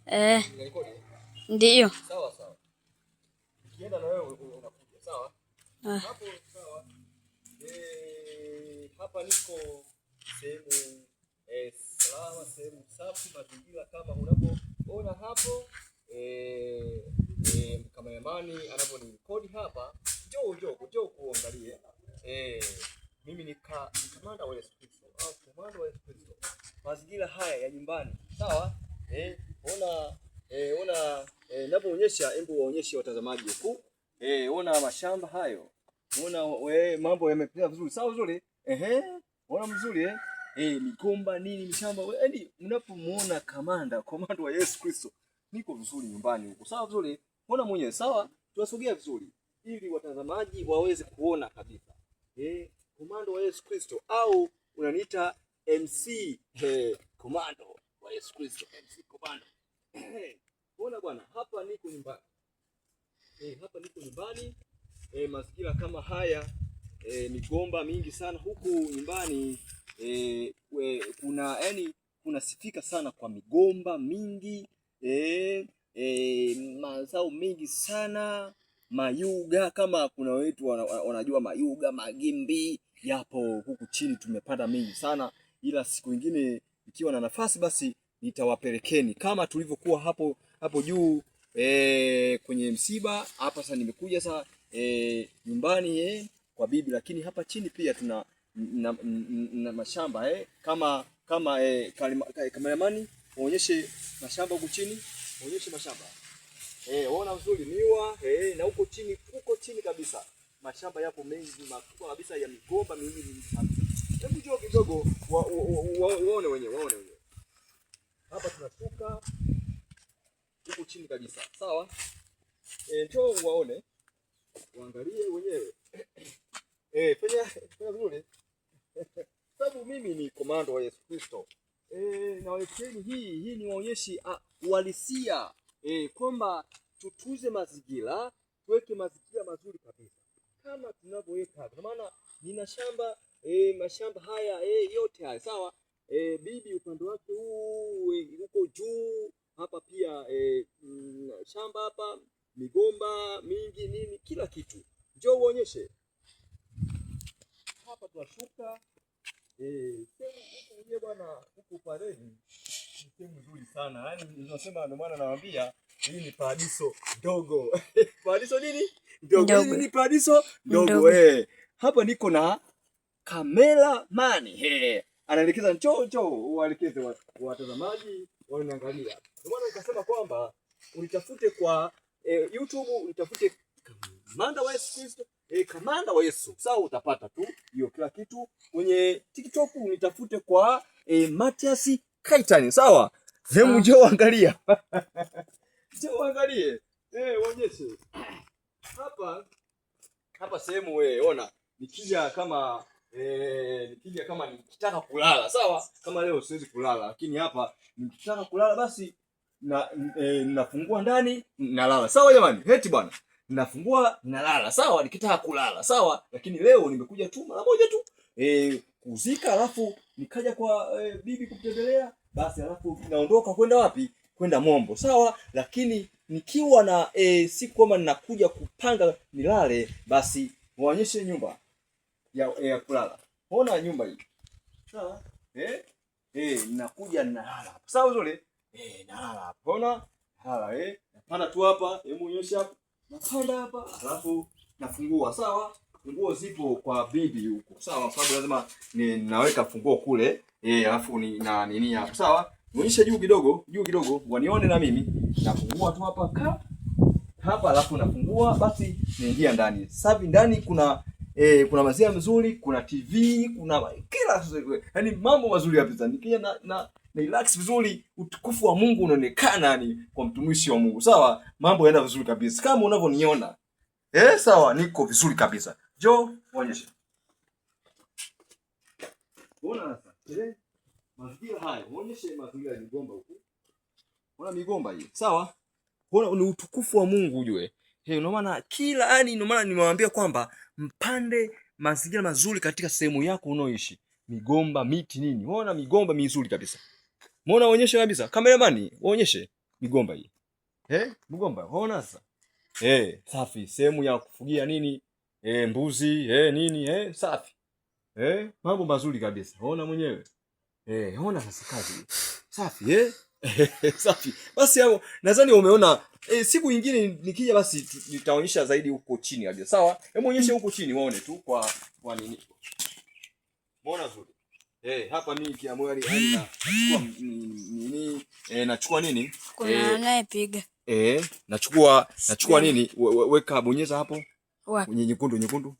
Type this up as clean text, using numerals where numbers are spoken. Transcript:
Unarekodi? Ndiyo. Sawa sawa. Kienda na wewe unakuja, sawa? Hapo sawa. Hapa niko sehemu salama, sehemu safi, mazingira kama unavyoona hapo. Kameramani anaponirekodi hapa, njoo kuangalie. Mimi ni kamanda wa Yesu Kristo, au komando wa Yesu Kristo. Mazingira haya ya nyumbani, sawa? Ona ninapoonyesha, hebu waonyeshe watazamaji huku. Ona mashamba hayo. Ona mambo yamepita vizuri. Sawa vizuri? Ona mzuri migomba nini mishamba. Yaani mnapomuona komando wa Yesu Kristo, niko vizuri nyumbani huko. Sawa vizuri? Ona mwenyewe, sawa? Tuwasogea vizuri ili watazamaji waweze kuona kabisa. Komando wa Yesu Kristo, au unaniita MC komando wa Yesu Kristo, MC komando. Ona bwana, hapa niko nyumbani. Hapa niko nyumbani. Mazingira kama haya, migomba mingi sana huku nyumbani. Kuna sifika sana kwa migomba mingi. Mazao mengi sana. Mayuga, kama kuna wetu wanajua mayuga, magimbi yapo huku chini, tumepanda mingi sana. Ila siku nyingine ikiwa na nafasi basi nitawapelekeni kama tulivyokuwa hapo juu kwenye msiba. Hapa sasa nimekuja sasa nyumbani kwa bibi, lakini hapa chini pia tuna na mashamba kama kameramani, waonyeshe mashamba huku chini, waonyeshe mashamba. Ona vizuri miwa na huko chini kabisa mashamba yapo mengi makubwa kabisa ya migomba mingi sana. Hebu njoo kidogo waone wenyewe. Hapa tunashuka huko chini kabisa. Sawa? Njoo waone. Waangalie wenyewe. Fanya vizuri. Sababu mimi ni komando wa Yesu Kristo. Na waleteni hii ni waonyeshi uhalisia kwamba tutuze mazingira, tuweke mazingira mazuri kabisa kama tunavyoweka. Kwa maana nina shamba mashamba haya yote haya, sawa? Bibi upande wake huu huko juu hapa pia shamba hapa, migomba mingi nini, kila kitu. Njoo uonyeshe. Hapa tunashuka sehemu bwana, huko pareni ni sehemu nzuri sana. Yaani tunasema, ndio maana nawaambia hii ni paradiso ndogo. Paradiso nini? Ndogo. Hii ni paradiso ndogo. Hapa niko na cameraman. Anaelekeza njoo uwaelekeze watazamaji wanaangalia. Ndio maana nikasema kwamba unitafute kwa YouTube, unitafute Kamanda wa Yesu Kristo, Kamanda wa Yesu. Sawa, utapata tu hiyo kila kitu. Kwenye TikTok unitafute kwa Mathias Kaitan. Sawa? Hebu njoo angalia. Njoo angalie. Waonyeshe. Hapa sehemu ona. Nikija kama nikitaka kulala, sawa? Kama leo siwezi kulala, lakini hapa nikitaka kulala basi nafungua ndani nalala. Sawa jamani? Heti bwana. Nafungua nalala, sawa? Nikitaka kulala, sawa? Lakini leo nimekuja tu mara moja tu kuzika, alafu nikaja kwa bibi kumtembelea, basi alafu naondoka kwenda wapi? Kwenda Mombo, sawa? Lakini nikiwa na siku kama ninakuja kupanga nilale, basi waonyeshe nyumba ya kulala. Ona nyumba hii. Sawa? Ninakuja nalala. Sawa zile? Nalala hapo. Ona? Hala napanda tu hapa, hebu onyesha hapa. Napanda hapa, alafu nafungua, sawa? Funguo zipo kwa bibi huko. Sawa? Kwa sababu lazima ninaweka funguo kule, alafu na nini hapa. Sawa? Onyesha juu kidogo wanione na mimi. Nafungua tu hapa alafu nafungua, basi niingia ndani. Sasa ndani kuna maziwa mzuri, kuna TV, kuna kila yaani mambo mazuri kabisa. Nikija na relax vizuri, utukufu wa Mungu unaonekana ni kwa mtumishi wa Mungu. Sawa? Mambo yanaenda vizuri kabisa kama unavyoniona. Sawa, niko vizuri kabisa. Njoo onyesha. Bona sasa. Mazingira haya, onyeshe mazingira ya migomba huko. Ona migomba hii. Sawa? Ona ni utukufu wa Mungu ujue. Ndio maana ndio maana nimewaambia kwamba mpande mazingira mazuri katika sehemu yako unaoishi. Migomba, miti nini. Ona migomba mizuri kabisa. Muona, onyesha kabisa. Kameramani, waonyeshe. migomba hii. Mgomba. Unaona sasa? Safi. Sehemu ya kufugia nini? Mbuzi, nini? Safi. Mambo mazuri kabisa. Unaona mwenyewe? Unaona sasa kazi. Safi, safi. Basi hapo nadhani umeona. Siku nyingine nikija basi nitaonyesha zaidi huko chini kabisa. Sawa? Hebu onyesha huko chini waone tu kwa nini. Umeona zuri? Hapa mimi kiamua hali nachukua nini? Nachukua nini? Kuna anayepiga. Nachukua nini? Weka bonyeza hapo. Wapi? Kwenye nyekundu.